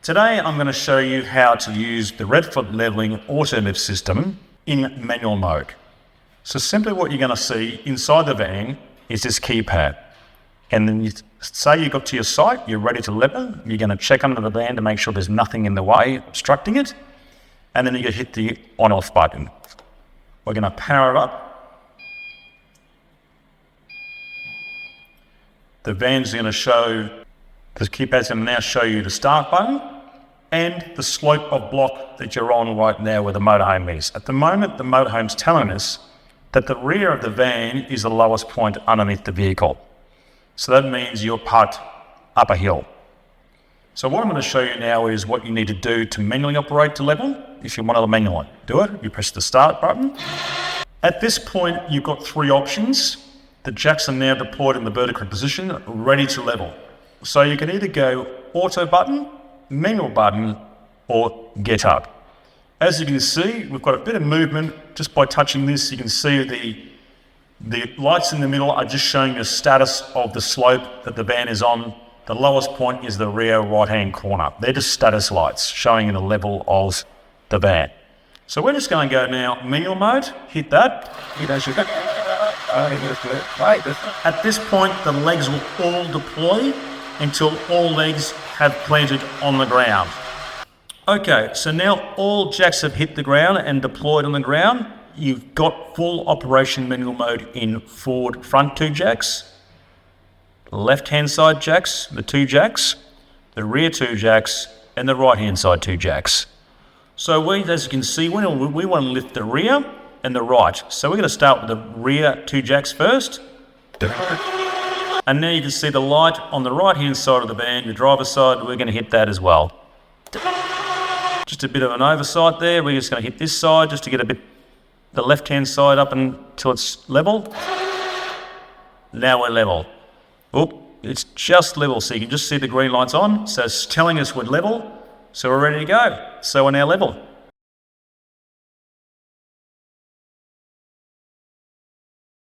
Today I'm going to show you how to use the Redfoot Leveling Auto Lift system in manual mode. So simply what you're going to see inside the van is this keypad. And then you say you got to your site, you're ready to level, you're going to check under the van to make sure there's nothing in the way obstructing it. And then you can hit the on-off button. We're going to power it up. The van's going to show, the keypad's going to now show you the start button and the slope of block that you're on right now where the motorhome is. At the moment, the motorhome's telling us that the rear of the van is the lowest point underneath the vehicle. So that means you're parked up a hill. So what I'm going to show you now is what you need to do to manually operate to level. If you want to manually do it, you press the start button. At this point, you've got three options. The jacks are now deployed in the vertical position, ready to level. So you can either go auto button, manual button, or get up. As you can see, we've got a bit of movement. Just by touching this, you can see the lights in the middle are just showing the status of the slope that the van is on. The lowest point is the rear right-hand corner. They're just status lights showing you the level of the van. So we're just going to go now manual mode, hit that. At this point, the legs will all deploy until all legs have planted on the ground. Okay, so now all jacks have hit the ground and deployed on the ground. You've got full operation manual mode in forward front two jacks, left-hand side jacks, the two jacks, the rear two jacks, and the right-hand side two jacks. So as you can see, we want to lift the rear and the right. So we're going to start with the rear two jacks first. And now you can see the light on the right-hand side of the van, the driver's side, we're going to hit that as well. Just a bit of an oversight there. We're just going to hit this side just to get a bit the left-hand side up until it's level. Now we're level. Oh, it's just level, so you can just see the green lights on. So it's telling us we're level, so we're ready to go. So we're now level.